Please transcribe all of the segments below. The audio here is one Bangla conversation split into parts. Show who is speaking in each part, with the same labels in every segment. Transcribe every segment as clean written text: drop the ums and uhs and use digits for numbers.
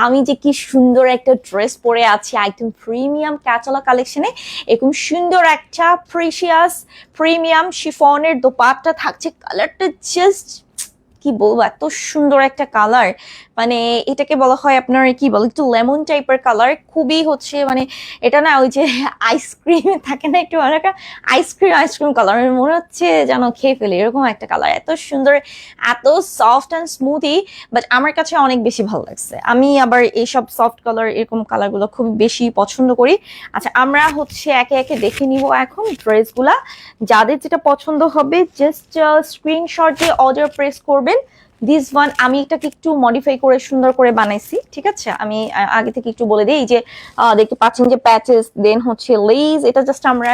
Speaker 1: আমি যে কি সুন্দর একটা ড্রেস পরে আছি একদম প্রিমিয়াম ক্যাটালগ কালেকশনে। এরকম সুন্দর একটা প্রিমিয়াম শিফনের দোপাট্টা থাকছে। কালারটা জাস্ট কি বলবো, এত সুন্দর একটা কালার। মানে এটাকে বলা হয় আপনার কি বলে, একটু লেমন টাইপের কালার। খুবই হচ্ছে মানে এটা না ওই যে আইসক্রিম থাকে না, একটু অনেক আইসক্রিম কালার, মনে হচ্ছে যেন খেয়ে ফেলে এরকম একটা কালার। এত সুন্দর, এত সফট অ্যান্ড স্মুথি, বাট আমার কাছে অনেক বেশি ভালো লাগছে। আমি আবার এইসব সফট কালার এরকম কালারগুলো খুব বেশি পছন্দ করি। আচ্ছা, আমরা হচ্ছে একে একে দেখে নিব এখন ড্রেসগুলা। যাদের যেটা পছন্দ হবে জাস্ট স্ক্রিনশট দিয়ে অর্ডার প্রেস করবেন। দিস ওয়ান আমি এটাকে একটু মডিফাই করে সুন্দর করে বানাইছি, ঠিক আছে? আমি আগে থেকে একটু বলে দিই যে দেখতে পাচ্ছেন যে প্যাচেস, দেন হচ্ছে লেস, এটা জাস্ট আমরা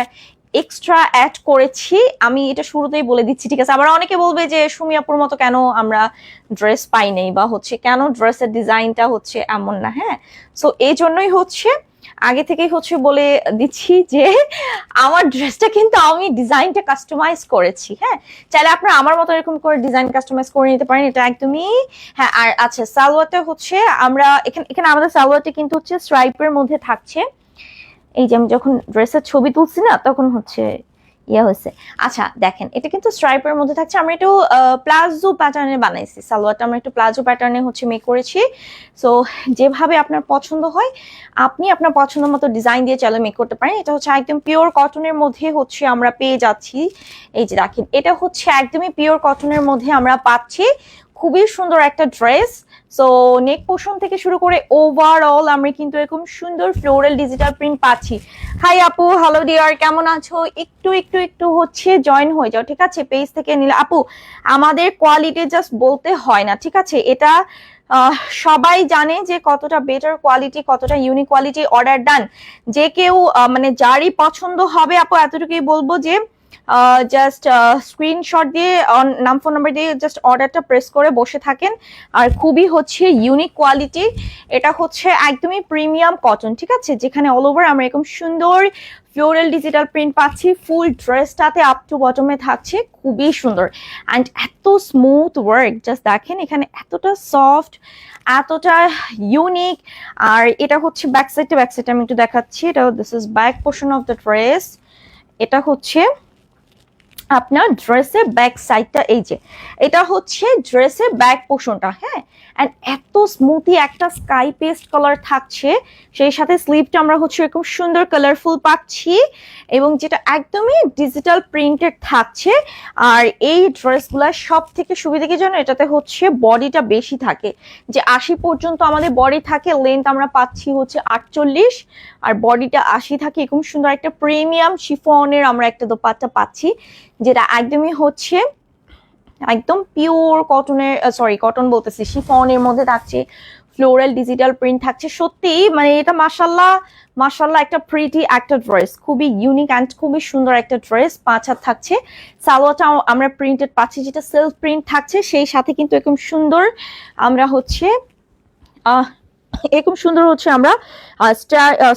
Speaker 1: এক্সট্রা অ্যাড করেছি। আমি এটা শুরুতেই বলে দিচ্ছি, ঠিক আছে? আবার অনেকে বলবে যে সুমি আপুর মতো কেন আমরা ড্রেস পাই নাই, বা হচ্ছে কেন ড্রেসের ডিজাইনটা হচ্ছে এমন না। হ্যাঁ, সো এই জন্যই হচ্ছে আগে থেকেই হচ্ছে বলে দিচ্ছি যে আমার ড্রেসটা কিন্তু আমি ডিজাইনটা কাস্টমাইজ করেছি। হ্যাঁ, চাইলে আপনারা আমার মতো এরকম করে ডিজাইন কাস্টমাইজ করে নিতে পারেন, এটা একদমই। হ্যাঁ, আর আচ্ছা, সালোয়ারটা হচ্ছে আমরা এখানে আমাদের সালোয়ারটা কিন্তু হচ্ছে স্ট্রাইপের মধ্যে থাকছে। এই যে আমি যখন ড্রেসের ছবি তুলছি না, তখন হচ্ছে ইয়ে হয়েছে। আচ্ছা দেখেন, এটা কিন্তু স্ট্রাইপের মধ্যে থাকছে। আমরা একটু প্লাজো প্যাটার্নে বানাইছি সালোয়ারটা, আমরা একটু প্লাজো প্যাটার্নে হচ্ছে মেক করেছি। সো যেভাবে আপনার পছন্দ হয় আপনি আপনার পছন্দ মতো ডিজাইন দিয়ে চাইলে মেক করতে পারেন। এটা হচ্ছে একদম পিওর কটনের মধ্যে হচ্ছে আমরা পেয়ে যাচ্ছি। এই যে দেখেন, এটা হচ্ছে একদমই পিওর কটনের মধ্যে আমরা পাচ্ছি। খুবই সুন্দর একটা ড্রেস। সো নেক পোর্শন থেকে শুরু করে ওভারঅল আমরা কিন্তু এরকম সুন্দর ফ্লোরাল ডিজিটাল প্রিন্ট পাচ্ছি। হাই আপু, হ্যালো ডিয়ার, কেমন আছো? একটু একটু একটু হচ্ছে জয়েন হয়ে যাও, ঠিক আছে? পেজ থেকে নিলে আপু আমাদের কোয়ালিটি জাস্ট বলতে হয় না, ঠিক আছে? এটা সবাই জানে যে কতটা বেটার কোয়ালিটি, কতটা ইউনিক কোয়ালিটি। অর্ডার ডান, যে কেউ মানে যারই পছন্দ হবে আপু এতটুকুই বলবো যে জাস্ট স্ক্রিনশট দিয়ে নাম ফোন নাম্বার দিয়ে জাস্ট অর্ডারটা প্রেস করে বসে থাকেন। আর খুবই হচ্ছে ইউনিক কোয়ালিটি, এটা হচ্ছে একদমই প্রিমিয়াম কটন, ঠিক আছে? যেখানে অল ওভার আমরা এরকম সুন্দর ফ্লোরাল ডিজিটাল প্রিন্ট পাচ্ছি। ফুল ড্রেসটাতে আপ টু বটমে থাকছে, খুবই সুন্দর অ্যান্ড এত স্মুথ ওয়ার্ক। জাস্ট দেখেন এখানে এতটা সফট, এতটা ইউনিক। আর এটা হচ্ছে ব্যাক সাইডটা আমি একটু দেখাচ্ছি। এটা this is back portion of the dress. এটা হচ্ছে আপনার ড্রেসের ব্যাক সাইডটা, এই যে এটা হচ্ছে ড্রেসের ব্যাক পোর্শনটা। হ্যাঁ, এন্ড এত স্মুথি একটা স্কাই পেস্ট কালার থাকছে, সেই সাথে স্লিভটা আমরা হচ্ছে এরকম সুন্দর কালারফুল পাচ্ছি, এবং যেটা একদমই ডিজিটাল প্রিন্টেড থাকছে। আর এই ড্রেসগুলো সব থেকে সুবিধা কি জানো, এটাতে হচ্ছে বডিটা বেশি থাকে, যে 80 পর্যন্ত আমাদের বডি থাকে, লেন্থ আমরা পাচ্ছি হচ্ছে 48, আর বডিটা 80 থাকে। এরকম সুন্দর একটা প্রিমিয়াম শিফনের আমরা একটা দোপাট্টা পাচ্ছি, যেটা একদমই হচ্ছে একদম পিওর কটনের, সরি কটন বলতেছি, শিফনের মধ্যে থাকছে, ফ্লোরাল ডিজিটাল প্রিন্ট থাকছে। সত্যি মানে এটা মাশাল্লাহ মাশাল্লাহ একটা প্রিটি একটা ড্রেস, খুবই ইউনিক অ্যান্ড খুবই সুন্দর একটা ড্রেস। 5 হাত থাকছে। সালোয়ারটা আমরা প্রিন্টেড পাচ্ছি, যেটা সেলফ প্রিন্ট থাকছে, সেই সাথে কিন্তু এরকম সুন্দর আমরা হচ্ছে এরকম সুন্দর হচ্ছে আমরা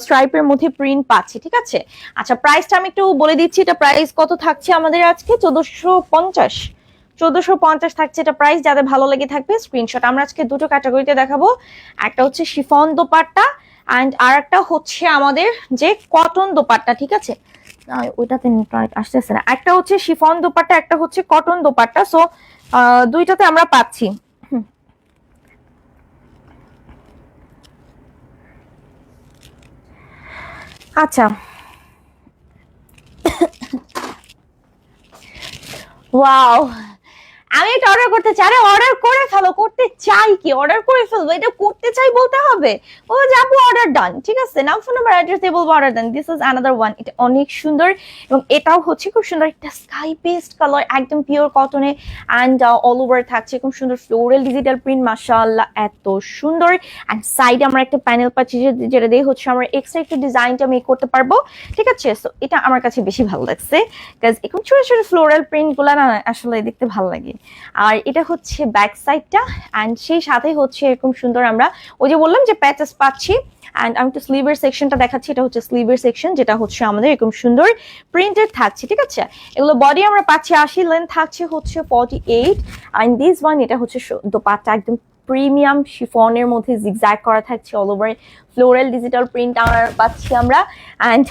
Speaker 1: স্ট্রাইপের মধ্যে প্রিন্ট পাচ্ছি, ঠিক আছে? আচ্ছা, প্রাইসটা আমি একটু বলে দিচ্ছি। এটা প্রাইস কত থাকছে আমাদের আজকে? 1450 থাকছে এটা প্রাইস। যাদের ভালো লেগে থাকবে স্ক্রিনশট। আমরা আজকে দুটো ক্যাটাগরিতে দেখাবো, একটা হচ্ছে শিফন দোপাট্টা অ্যান্ড আর একটা হচ্ছে আমাদের যে কটন দোপাট্টা, ঠিক আছে? ওইটাতে আসতেছে না। একটা হচ্ছে শিফন দোপাট্টা, একটা হচ্ছে কটন দোপাট্টা। সো দুইটাতে আমরা পাচ্ছি। আচ্ছা, ওয়াও, আমি এটা অর্ডার করতে চাই। আরে অর্ডার করে ফেলো, করতে চাই কি অর্ডার করে ফেলবো, এটা করতে চাই বলতে হবে। ও যাবো অর্ডার ডান, ঠিক আছে? নাম ফোন নাম্বার অ্যাড্রেস দিয়ে বলবো order done. This is another one. এটা অনেক সুন্দর, এবং এটাও হচ্ছে খুব সুন্দর একটা স্কাই পেস্ট কালার, একদম পিওর কটনে অ্যান্ড অল ওভার থাকছে খুব সুন্দর ফ্লোরাল ডিজিটাল প্রিন্ট। মাশাআল্লাহ এত সুন্দর। অ্যান্ড সাইডে আমরা একটা প্যানেল পাচ্ছি, যেটা দিয়ে হচ্ছে আমরা এক্সট্রা একটা ডিজাইনটা মেক করতে পারবো, ঠিক আছে? সো এটা আমার কাছে বেশি ভালো লাগছে, কাজ এরকম ছোট ছোট ফ্লোরাল প্রিন্ট গুলা না আসলে দেখতে ভালো লাগে। আর এটা হচ্ছে ব্যাক সাইডটা, অ্যান্ড সেই সাথে হচ্ছে এরকম সুন্দর আমরা ওই যে বললাম যে প্যাচেস পাচ্ছি। অ্যান্ড আমি একটু স্লিভের সেকশনটা দেখাচ্ছি। এটা হচ্ছে স্লিভের সেকশন, যেটা হচ্ছে আমাদের এরকম সুন্দর প্রিন্টেড থাকছে, ঠিক আছে? এগুলো বডি আমরা পাচ্ছি 80, লেন্থ থাকছে হচ্ছে 48, অ্যান্ড দিস ওয়ান এটা হচ্ছে দোপাট্টা একদম প্রিমিয়াম শিফনের মধ্যে জিগজ্যাগ করা থাকছে, all over floral digital print পাচ্ছি আমরা। অ্যান্ড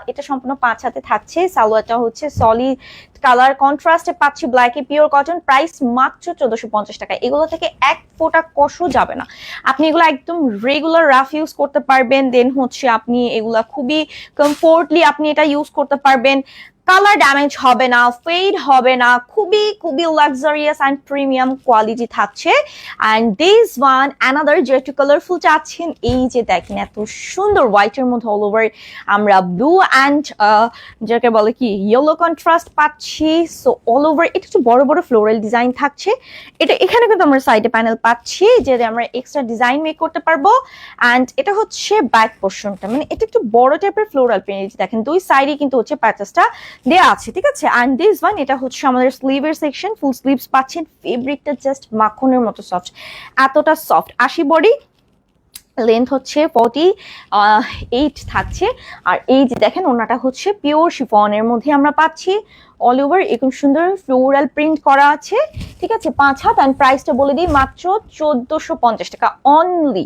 Speaker 1: এটা সম্পূর্ণ 5 হাতে থাকছে। সালোয়ারটা হচ্ছে সলিড কালার কন্ট্রাস্টে পাচ্ছি, ব্ল্যাকে পিওর কটন, প্রাইস মাত্র 1450 টাকা। এগুলো থেকে এক ফোঁটা কষও যাবে না, আপনি এগুলো একদম রেগুলার রাফ ইউজ করতে পারবেন। দেন হচ্ছে আপনি এগুলা খুবই কমফোর্টলি আপনি এটা ইউজ করতে পারবেন, কালার ড্যামেজ হবে না, ফেড হবে না, খুবই খুবই লাক্সারিয়াস অ্যান্ড প্রিমিয়াম কোয়ালিটি থাকছে। অ্যান্ড দিস ওয়ান অ্যানাদার যে একটু কালারফুল চাচ্ছেন, এই যে দেখেন এত সুন্দর হোয়াইটের মধ্যে অল ওভার আমরা ব্লু অ্যান্ড যাকে বলে কি ইয়েলো কন্ট্রাস্ট পাচ্ছি। সো অল ওভার এটা একটু বড় বড় ফ্লোরাল ডিজাইন থাকছে। এটা এখানে কিন্তু আমরা সাইডে প্যানেল পাচ্ছি যে আমরা এক্সট্রা ডিজাইন মেক করতে পারবো। অ্যান্ড এটা হচ্ছে ব্যাক পোর্শনটা, মানে এটা একটু বড় টাইপের ফ্লোরাল প্রিন্ট, দেখেন দুই সাইডে কিন্তু হচ্ছে প্যাচেসটা দেয়া আছে, ঠিক আছে। অ্যান্ড দিস ওয়ান এটা হচ্ছে আমাদের স্লিভের সেকশন, ফুল স্লিভস পাচ্ছেন, ফেব্রিকটা জাস্ট মাখনের মতো সফট, এতটা সফট। 80 বডি, লেন্থ হচ্ছে 48 থাকছে। আর এই যে দেখেন ওনাটা হচ্ছে পিওর শিফনের মধ্যে আমরা পাচ্ছি, অল ওভার এরকম সুন্দর ফ্লোরাল প্রিন্ট করা আছে, ঠিক আছে। 5 হাত। অ্যান্ড প্রাইসটা বলে দিই মাত্র 1450 টাকা অনলি।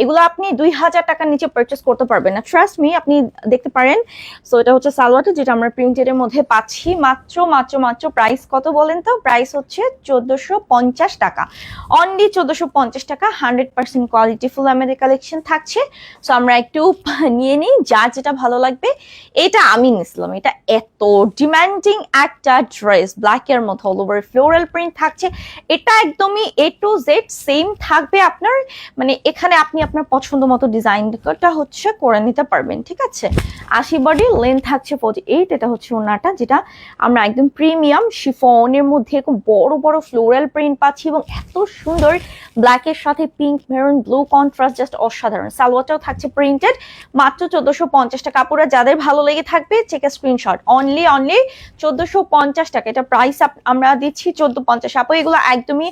Speaker 1: এগুলো আপনি 2000 টাকার নিচে পারচেস করতে পারবেন না, ট্রাস্ট মি, আপনি দেখতে পারেন। সো এটা হচ্ছে সালোয়ারটা যেটা আমরা প্রিন্টেড এর মধ্যে পাচ্ছি, মাত্র মাত্র মাত্র প্রাইস কত বলেন তো? প্রাইস হচ্ছে 1450 টাকা অনলি, 1450 টাকা। 100% কোয়ালিটি ফুল আমাদের কালেকশন থাকছে। সো আমরা একটু নিয়ে নিই, যার যেটা ভালো লাগবে। এটা আমি নিছিলাম, এটা এত ডিমান্ডিং একটা ড্রেস, ব্ল্যাক এর মধ্যে অল ওভার ফ্লোরাল প্রিন্ট থাকছে। এটা একদমই A to Z সেম থাকবে আপনার, মানে এখানে আপনি আপনার পছন্দ মতো ডিজাইনটা হচ্ছে করে নিতে পারবেন, ঠিক আছে। 80 বডি, লেন্থ থাকছে 48। এটা হচ্ছে ওনাটা যেটা আমরা একদম প্রিমিয়াম শিফনের মধ্যে এরকম বড় বড় ফ্লোরাল প্রিন্ট পাচ্ছি, এবং এত সুন্দর ব্ল্যাকের সাথে pink maroon blue contrast, just অসাধারণ। সালোয়ারটাও থাকছে প্রিন্টেড, মাত্র 1450 টাকা। আপুরা যাদের ভালো লেগে থাকবে চেক এ স্ক্রিনশট, অনলি 1450 টাকা। এটা প্রাইস আমরা দিচ্ছি 1450। আপু এগুলো একদমই,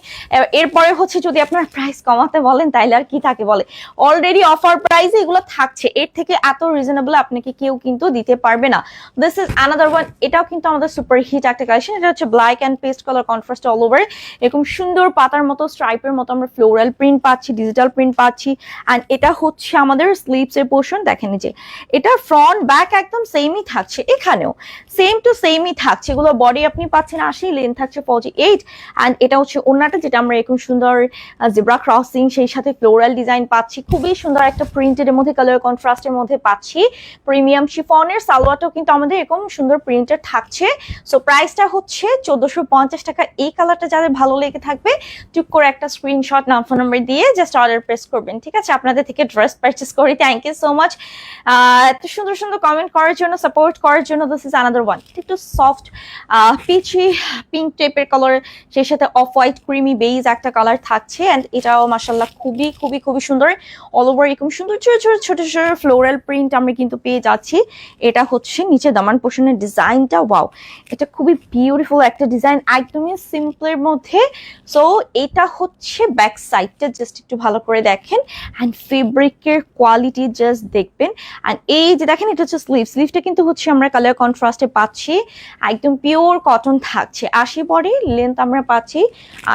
Speaker 1: এরপরে হচ্ছে যদি আপনার প্রাইস কমাতে বলেন তাইলে আর কি থাকে বলে, অলরেডি অফার প্রাইসে এগুলো থাকছে, এর থেকে এত রিজনেবল আপনাকে কেউ কিন্তু দিতে পারবে না। দিস ইজ অ্যানাদার ওয়ান, এটাও কিন্তু আমাদের সুপার হিট একটা কালেকশন। এটা হচ্ছে black and paste colour contrast all over, এরকম সুন্দর পাতার মতো স্ট্রাইপের মতো আমরা ফ্লোরাল প্রিন্ট পাচ্ছি, ডিজিটাল প্রিন্ট পাচ্ছি। অ্যান্ড এটা হচ্ছে আমাদের স্লিভস এর পোর্শন, দেখেন যে এটা ফ্রন্ট ব্যাক একদম সেমই থাকছে, এখানেও সেম টু সেমই থাকছে। এগুলো বডি আপনি পাচ্ছেন 80, লেন্থ থাকছে 48। অ্যান্ড এটা হচ্ছে ওন্নাটা যেটা আমরা এরকম সুন্দর জেব্রা ক্রসিং সেই সাথে ফ্লোরাল ডিজাইন পাচ্ছি, খুবই সুন্দর একটা প্রিন্টের মধ্যে কালার কন্ট্রাস্টের মধ্যে পাচ্ছি, প্রিমিয়াম শিফনের। সালোয়ারটাও কিন্তু আমাদের এরকম সুন্দর প্রিন্টের থাকছে। সো প্রাইসটা হচ্ছে 1450 টাকা। এই কালারটা যাদের ভালো লেগে থাকবে টুক করে একটা স্ক্রিনশট নাম ফোন নাম্বার দিয়ে জাস্ট অর্ডার প্রেস করবেন, ঠিক আছে। আপনাদের থেকে ড্রেস পারচেস করি, থ্যাংক ইউ সো মাচ এত সুন্দর সুন্দর কমেন্ট করার জন্য, সাপোর্ট করার জন্য। দিস ইজ অ্যানাদার ওয়ান, একটু সফট পিচি পিঙ্ক টাইপের কালার, সেই সাথে অফ হোয়াইট ক্রিমি বেজ একটা কালার থাকছে। অ্যান্ড এটাও মাশাআল্লাহ খুবই খুবই খুবই সুন্দর, অল ওভার এরকম সুন্দর ছোট ছোট ছোট ছোট ফ্লোরাল প্রিন্ট আমরা কিন্তু পেয়ে যাচ্ছি। এটা হচ্ছে নিচে দামান পোর্শনের ডিজাইনটা, ওয়াও, এটা খুবই বিউটিফুল একটা ডিজাইন, একদমই সিম্পলের মধ্যে। সো এটা হচ্ছে ব্যাক সাইডটা, জাস্ট একটু ভালো করে দেখেন। অ্যান্ড ফেব্রিকের কোয়ালিটি জাস্ট দেখবেন। অ্যান্ড এই যে দেখেন এটা হচ্ছে স্লিভটা কিন্তু হচ্ছে আমরা কালার কন্ট্রাস্টে পাচ্ছি, একদম পিওর কটন থাকছে। 80 বডি, লেন্থ আমরা পাচ্ছি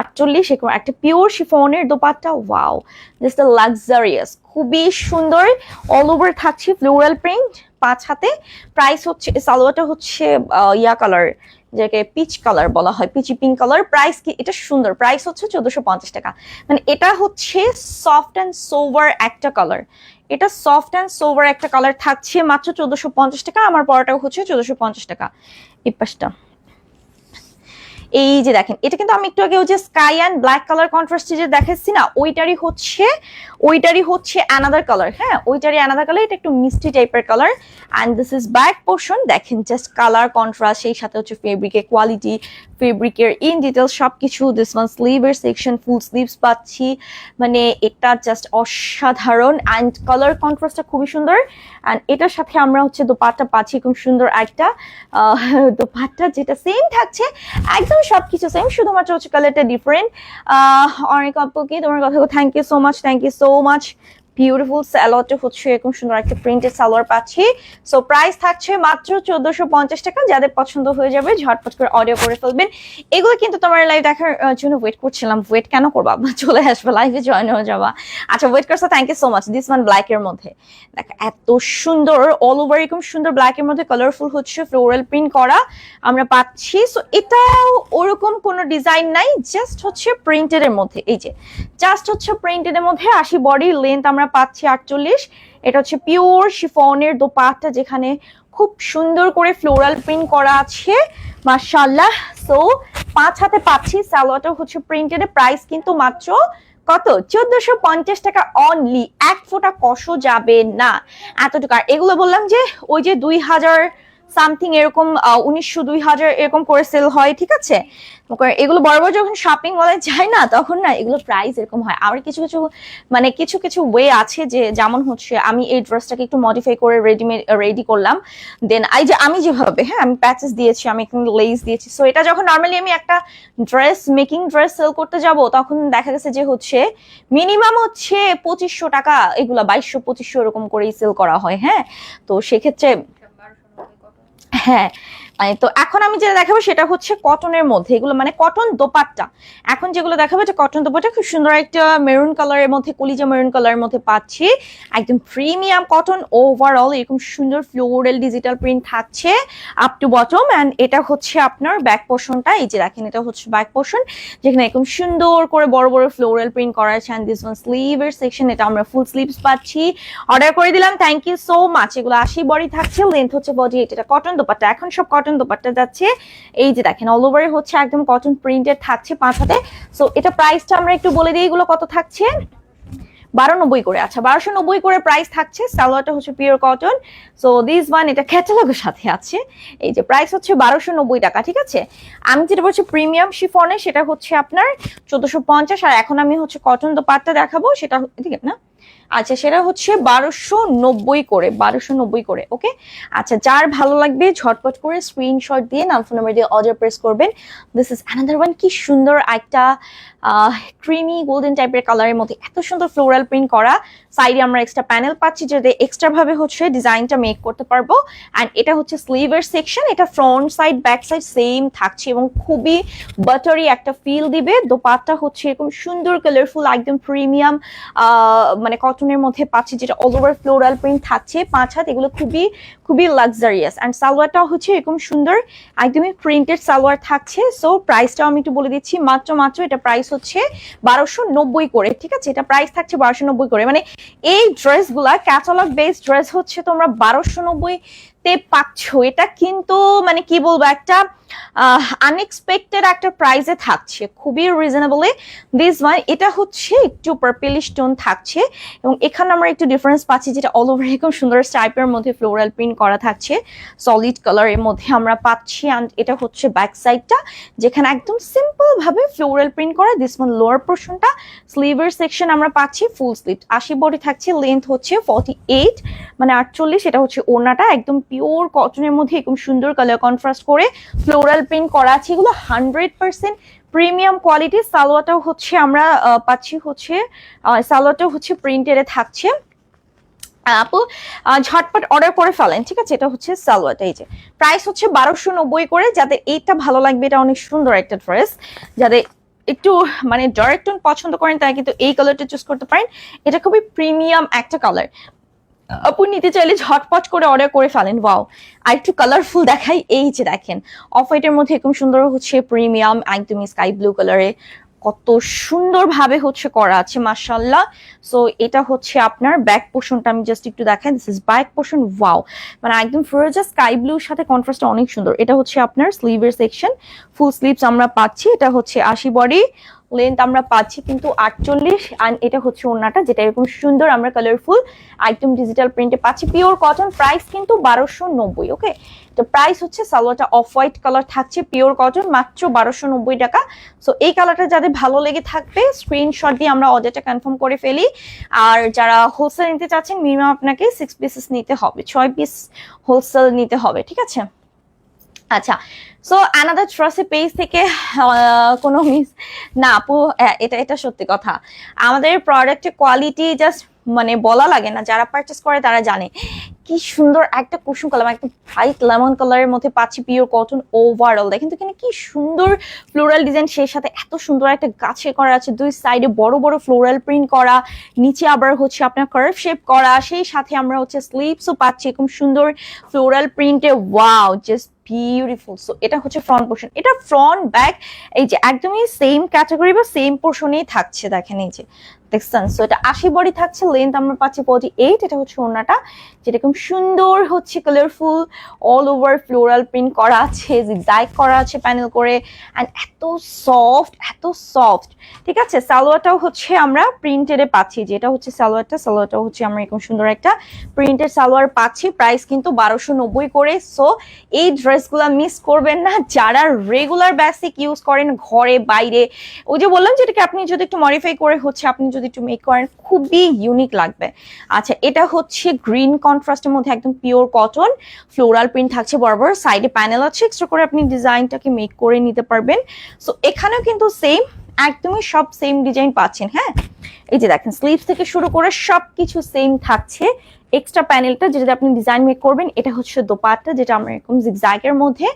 Speaker 1: 48। একটা পিওর শিফনের দোপাট্টা, ওয়াও, জাস্ট লাক্সারিয়াস, খুবই সুন্দর, অল ওভার থাকছে ফ্লোরাল প্রিন্ট, 5 হাতে। প্রাইস হচ্ছে, সালোয়ারটা হচ্ছে ইয়া কালার, যাকে পিচ কালার বলা হয়, পিচি পিঙ্ক কালার। প্রাইস কি এটা সুন্দর, প্রাইস হচ্ছে 1450 টাকা। মানে এটা হচ্ছে সফট অ্যান্ড সোভার একটা কালার, এটা সফট অ্যান্ড সোভার একটা কালার থাকছে, মাত্র 1450 টাকা। আমার পরাটাও হচ্ছে 1450 টাকা। এই পাশটা এই যে দেখেন, এটা কিন্তু আমি একটু আগে ওই যে স্কাই অ্যান্ড ব্ল্যাক কালার কন্ট্রাস্টে যে দেখাচ্ছি না, ওইটারই হচ্ছে অ্যানাদার কালার। হ্যাঁ, ওইটারই অ্যানাদার কালার, এটা একটু মিষ্টি টাইপের colour. And this is back portion, দেখেন জাস্ট কালার কন্ট্রাস্ট, সেই সাথে হচ্ছে ফেব্রিকের কোয়ালিটি, ফেব্রিকের ইন ডিটেল সবকিছু। দিস ওয়ান স্লিভের সেকশন, ফুল স্লিভস পাচ্ছি, মানে এটা জাস্ট অসাধারণ। অ্যান্ড কালার কন্ট্রাস্টটা খুবই সুন্দর। অ্যান্ড এটার সাথে আমরা হচ্ছে দোপাট্টা পাচ্ছি, খুব সুন্দর একটা দোপাট্টা, যেটা সেম থাকছে, একদম সবকিছু সেম, শুধুমাত্র হচ্ছে কালারটা ডিফারেন্ট। অনেক আপুকে তোমার কথা, thank you so much, thank you so much. Beautiful সালোয়ারটা হচ্ছে এরকম সুন্দর একটা প্রিন্টেড সালোয়ার পাচ্ছি। সো প্রাইস থাকছে মাত্র 1450 টাকা। যাদের পছন্দ হয়ে যাবে ঝটপট করে অর্ডার করে ফেলবেন। এগুলো কিন্তু তোমার লাইভ দেখার জন্য ওয়েট করছিলাম। ওয়েট কেন করবা, চলে আসবে লাইভে জয়েন হয়ে যাবা। আচ্ছা ওয়েট করছো, thank you so much. This one black এর মধ্যে দেখো এত সুন্দর অল ওভার এরকম সুন্দর ব্ল্যাক এর মধ্যে কালারফুল হচ্ছে ফ্লোরাল প্রিন্ট করা আমরা পাচ্ছি। সো এটাও ওরকম কোনো ডিজাইন নাই, জাস্ট হচ্ছে প্রিন্টেড এর মধ্যে। এই যে জাস্ট হচ্ছে প্রিন্টেড এর মধ্যে 80 বডি লেন্থ আমরা পাচ্ছি 48। এটা হচ্ছে পিওর শিফনের দোপাট্টা যেখানে খুব সুন্দর করে ফ্লোরাল প্রিন্ট করা আছে মাশাআল্লাহ। সো 5 হাতে পাচ্ছি। সালোয়ারটা হচ্ছে প্রিন্টেড এর প্রাইস কিন্তু মাত্র কত 1450 টাকা অনলি। এক ফোঁটা কষও যাবে না এতটুকু। আর এগুলো বললাম যে ওই যে 2000 সামথিং এরকম 1900 2000 এরকম করে সেল হয়, ঠিক আছে। এগুলো বড় বড় যখন শপিং মলে যায় না তখন না এগুলো প্রাইস এরকম হয়। আবার কিছু কিছু মানে কিছু কিছু ওয়ে আছে যে যেমন হচ্ছে আমি এই ড্রেসটাকে একটু মডিফাই করে রেডি করলাম। দেন এই যে আমি যেভাবে আমি প্যাচেস দিয়েছি, আমি একটু লেস দিয়েছি। সো এটা যখন নর্মালি আমি একটা মেকিং ড্রেস সেল করতে যাব তখন দেখা গেছে যে হচ্ছে মিনিমাম হচ্ছে 2500 টাকা, এগুলা 2200 2500 এরকম করেই সেল করা হয়। হ্যাঁ, তো সেক্ষেত্রে হ্যাঁ তো এখন আমি যেটা দেখাবো সেটা হচ্ছে কটনের মধ্যে। এগুলো মানে কটন দোপাট্টা। এখন যেগুলো দেখাবো যে কটন দোপাট্টা খুব সুন্দর একটা মেরুন কালারের মধ্যে, কলিজা মেরুন কালারের মধ্যে পাচ্ছি। একদম প্রিমিয়াম কটন ওভারঅল এরকম সুন্দর ফ্লোরাল ডিজিটাল প্রিন্ট থাকছে আপ টু বটম। অ্যান্ড এটা হচ্ছে আপনার ব্যাক পোর্শনটা। এই যে দেখেন এটা হচ্ছে ব্যাক পোর্শন যেখানে এরকম সুন্দর করে বড় বড় ফ্লোরাল প্রিন্ট করা আছে। অ্যান্ড দিস ওয়ান স্লিভের সেকশন, এটা আমরা ফুল স্লিভস পাচ্ছি। অর্ডার করে দিলাম, থ্যাংক ইউ সো মাচ। এগুলো 80 বডি থাকছে, লেন্থ হচ্ছে বডি। এটা কটন দোপাট্টা, এখন সব কটন দোপাট্টা যাচ্ছে। এই যে দেখেন অল ওভার হচ্ছে একদম কটন প্রিন্টেড থাকছে 5 হাতে। সো এটা প্রাইসটা আমরা একটু বলে দিই, এগুলো কত থাকছে 1290 করে। আচ্ছা 1290 করে প্রাইস থাকছে। সালোয়ারটা হচ্ছে pure cotton. So this one এটা ক্যাটালগের সাথে আছে। এই যে প্রাইস হচ্ছে 1290 টাকা, ঠিক আছে। আমি যেটা বলছি প্রিমিয়াম শিফনে সেটা হচ্ছে আপনার 1450। আর এখন আমি হচ্ছে কটন দোপাট্টা দেখাবো, সেটা ঠিক আছে না। আচ্ছা সেটা হচ্ছে 1290 করে, 1290 করে। ওকে আচ্ছা, যার ভালো লাগবে ঝটপট করে স্ক্রিনশট দিয়ে নাম ফোন নাম্বার দিয়ে অর্ডার প্রেস করবেন। This is another one. কি সুন্দর একটা ক্রিমি গোল্ডেন টাইপের কালারের মধ্যে এত সুন্দর ফ্লোরাল প্রিন্ট করা। সাইডে আমরা এক্সট্রা প্যানেল পাচ্ছি যেটা এক্সট্রা ভাবে হচ্ছে ডিজাইনটা মেক করতে পারবো। অ্যান্ড এটা হচ্ছে স্লিভের সেকশন। এটা front side back side same থাকছে এবং খুবই বাটারি একটা ফিল দিবে। দোপাট্টা হচ্ছে এরকম সুন্দর কালারফুল একদম প্রিমিয়াম মানে কটনের মধ্যে পাচ্ছি যেটা অল ওভার ফ্লোরাল প্রিন্ট থাকছে 5 হাত। এগুলো খুবই খুবই লাক্সারিয়াস। অ্যান্ড সালোয়ারটাও হচ্ছে এরকম সুন্দর একদমই প্রিন্টেড সালোয়ার থাকছে। সো প্রাইসটাও আমি একটু বলে দিচ্ছি, মাত্র এটা প্রাইস হচ্ছে 1290 করে, ঠিক আছে। এটা প্রাইস থাকছে 1290 করে। মানে এই ড্রেসগুলা ক্যাটালগ বেসড ড্রেস হচ্ছে তোমরা 1290 তে পাচ্ছ। এটা কিন্তু মানে কি বলবো একটা আনএক্সপেক্টেড একটা প্রাইসে থাকছে, খুবই রিজনেবলি। দিস ওয়ান এটা হচ্ছে একটু পার্পলিশ টোন থাকছে এবং এখানে আমরা একটু ডিফারেন্স পাচ্ছি যেটা অল ওভার এরকম সুন্দর স্টাইপের মধ্যে ফ্লোরাল প্রিন্ট করা থাকছে সলিড কালারের মধ্যে আমরা পাচ্ছি। অ্যান্ড এটা হচ্ছে ব্যাক সাইডটা যেখানে একদম সিম্পল ভাবে ফ্লোরাল প্রিন্ট করা। দিস ওয়ান লোয়ার পোর্শনটা স্লিভের সেকশন আমরা পাচ্ছি ফুল স্লিভ 80 বডি থাকছে, লেন্থ হচ্ছে 48 মানে 48। এটা হচ্ছে ওড়নাটা একদম পিওর কটনের মধ্যে এরকম সুন্দর কালার কন্ট্রাস্ট করে ফ্লোরাল প্রিন্ট করা আছে। এগুলো 100% প্রিমিয়াম কোয়ালিটি। সালোয়ারটাও হচ্ছে আমরা পাচ্ছি হচ্ছে সালোয়ারটাও হচ্ছে প্রিন্টেডে থাকছে। আপু ঝটপট অর্ডার করে ফেলেন, ঠিক আছে। এটা হচ্ছে সালোয়ারটা। এই যে প্রাইস হচ্ছে 1290 করে। যাদের এইটা ভালো লাগবে, এটা অনেক সুন্দর একটা ড্রেস। যাদের একটু মানে ডার্ক টোন পছন্দ করেন তারা কিন্তু এই কালারটা চুজ করতে পারেন। এটা খুবই প্রিমিয়াম একটা কালার। আপু নিতে চাইলে ঝটপট করে অর্ডার করে ফেলেন। ওয়াও, আর একটু কালারফুল দেখাই। এই যে দেখেন অফ হোয়াইটের মধ্যে এরকম সুন্দর হচ্ছে প্রিমিয়াম একদমই স্কাই ব্লু কালারে কত সুন্দর ভাবে হচ্ছে করা আছে মাশাআল্লাহ। সো এটা হচ্ছে আপনার ব্যাক পোর্শনটা আমি জাস্ট একটু দেখাই। This is back portion. Wow, মানে একদম ফিরোজা স্কাই ব্লুর সাথে কন্ট্রাস্ট অনেক সুন্দর। এটা হচ্ছে আপনার স্লিভের সেকশন, ফুল স্লিভস আমরা পাচ্ছি। এটা হচ্ছে 80 বডি, লেন্থ আমরা পাচ্ছি কিন্তু 48। আর এটা হচ্ছে ওড়নাটা যেটা এরকম সুন্দর আমরা কালারফুল একদম ডিজিটাল প্রিন্টে পাচ্ছি, পিওর কটন। প্রাইস কিন্তু 1290। ওকে, তো প্রাইস হচ্ছে সালোয়ারটা অফ হোয়াইট কালার থাকছে, পিওর কটন, মাত্র 1290 টাকা। সো এই কালারটা যাদের ভালো লেগে থাকবে স্ক্রিনশট দিয়ে আমরা অর্ডারটা কনফার্ম করে ফেলি। আর যারা হোলসেল নিতে চাচ্ছেন মিনিমাম আপনাকে 6 পিসেস নিতে হবে, 6 পিস হোলসেল নিতে হবে, ঠিক আছে। আচ্ছা, সো অ্যানাদার ট্রাস্টেড পেজ থেকে কোনো মিস না আপু, এটা এটা সত্যি কথা। আমাদের প্রোডাক্টের কোয়ালিটি জাস্ট মানে বলা লাগে না, যারা পারচেস করে তারা জানে। কি সুন্দর একটা কুসুম কালার, একদম ব্রাইট লেমন কালারের মধ্যে পাচ্ছি পিওর কটন ওভারঅল। দেখেন তো এখানে কি সুন্দর ফ্লোরাল ডিজাইন, সেই সাথে এত সুন্দর একটা গাছে করা আছে, দুই সাইডে বড় বড় ফ্লোরাল প্রিন্ট করা, নিচে আবার হচ্ছে আপনার কার্ভ শেপ করা, সেই সাথে আমরা হচ্ছে স্লিভসও পাচ্ছি এরকম সুন্দর ফ্লোরাল প্রিন্টে। Wow, just beautiful. সো এটা হচ্ছে ফ্রন্ট পোর্শন, এটা ফ্রন্ট ব্যাক এই যে একদমই সেম ক্যাটাগরি বা সেম পোর্শনেই থাকছে। দেখেন এই যে দেখছেন। সো এটা 80 বডি থাকছে, লেন্থ আমরা পাচ্ছি 48। এটা হচ্ছে ওড়নাটা, যেরকম সুন্দর হচ্ছে colourful all over floral print করা আছে, জিগজ্যাগ করা আছে প্যানেল করে, অ্যান্ড এত সফট, এত সফট। ঠিক আছে, সালোয়ারটাও হচ্ছে আমরা প্রিন্টেডে পাচ্ছি, যেটা হচ্ছে সালোয়ারটাও হচ্ছে আমরা এরকম সুন্দর একটা প্রিন্টেড সালোয়ার পাচ্ছি। প্রাইস কিন্তু 1290 করে। সো এই ড্রেসগুলো মিস করবেন না যারা রেগুলার বেসিক ইউজ করেন ঘরে বাইরে। ওই যে বললাম, যেটাকে আপনি যদি একটু মডিফাই করে হচ্ছে আপনি যদি একটু মেক করেন, খুবই ইউনিক লাগবে। আচ্ছা, এটা হচ্ছে গ্রিন কন্ট্রাস্টের মধ্যে একদম পিওর কটন, ফ্লোরাল প্রিন্ট থাকছে বরাবর, সাইডে প্যানেল আছে, এক্সট্রা করে আপনি ডিজাইনটাকে মেক করে নিতে পারবেন। সো এখানেও কিন্তু সেম, একদমই সব সেম ডিজাইন পাচ্ছেন। হ্যাঁ, এই যে দেখেন স্লিভ থেকে শুরু করে সবকিছু সেম থাকছে। এক্সট্রা প্যানেলটা যেটা আপনি ডিজাইন মেক করবেন, এটা হচ্ছে দোপাট্টা, যেটা আমরা এরকম জিগজ্যাগের মধ্যে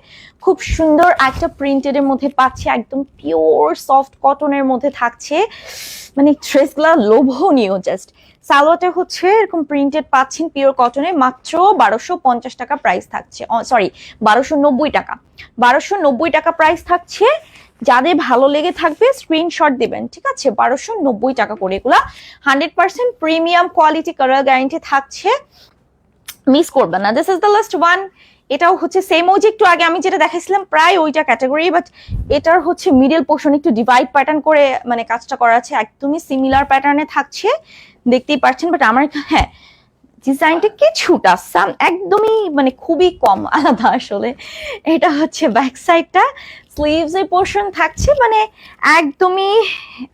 Speaker 1: খুব সুন্দর একটা প্রিন্টেড এর মধ্যে পাচ্ছি, একদম পিওর সফট কটনের মধ্যে থাকছে, মানে ড্রেসগুলো লোভনীয় জাস্ট। সালোয়ারটা হচ্ছে এরকম প্রিন্টেড পাচ্ছেন পিওর কটনে, মাত্র 1250 টাকা প্রাইস থাকছে, সরি 1290 টাকা, 1290 টাকা প্রাইস থাকছে। যাদের ভালো লেগে থাকবে স্ক্রিনশট দিবেন, ঠিক আছে? 1290 টাকা করে এগুলা 100% প্রিমিয়াম কোয়ালিটি, কালার গ্যারান্টি থাকছে, মিস করবেন না। This is the last one. এটাও হচ্ছে সেম, ওই যে একটু আগে আমি যেটা দেখাইছিলাম প্রায় ওইটা ক্যাটাগরি, বাট এটার হচ্ছে মিডল পোর্শন একটু ডিভাইড প্যাটার্ন করে মানে কাজটা করা আছে, একদমই সিমিলার প্যাটার্নে থাকছে, দেখতেই পাচ্ছেন। বাট আমার হ্যাঁ ডিজাইনটা কিছুটা একদমই মানে খুবই কম আলাদা আসলে। এটা হচ্ছে ব্যাক সাইডটা, স্লিভস এর পোর্শন থাকছে মানে একদমই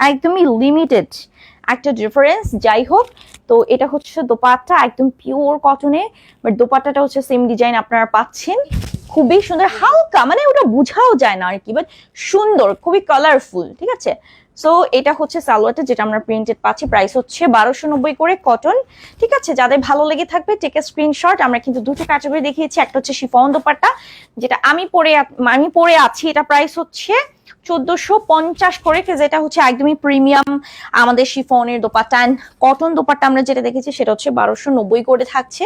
Speaker 1: একদমই লিমিটেড একটা ডিফারেন্স। যাই হোক, তো এটা হচ্ছে দোপাট্টা একদম পিওর কটনে, বাট দোপাট্টাটা হচ্ছে সেম ডিজাইন আপনারা পাচ্ছেন, খুবই সুন্দর, হালকা মানে ওটা বোঝাও যায় না আর কি, বাট সুন্দর, খুবই কালারফুল। ঠিক আছে, সো এটা হচ্ছে সালোয়ারটা যেটা আমরা প্রিন্টেড পাচ্ছি, প্রাইস হচ্ছে 1290 করে কটন। ঠিক আছে, যাদের ভালো লেগে থাকবে টেক এ স্ক্রিনশট। আমরা কিন্তু দুটো ক্যাটাগরি দেখিয়েছি, একটা হচ্ছে শিফন দোপাট্টা যেটা আমি পরে আছি, এটা প্রাইস হচ্ছে 1450 করে, যেটা হচ্ছে একদমই প্রিমিয়াম আমাদের শিফনের দোপাট্টা। অ্যান্ড কটন দোপাট্টা আমরা যেটা দেখেছি সেটা হচ্ছে 1290 করে থাকছে।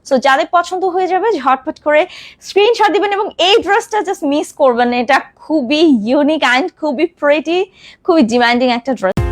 Speaker 1: সো যাদের পছন্দ হয়ে যাবে ঝটপট করে স্ক্রিনশট দিবেন, এবং এই ড্রেসটা জাস্ট মিস করবেন, এটা খুবই ইউনিক অ্যান্ড খুবই প্রিটি, খুবই ডিমান্ডিং একটা ড্রেস।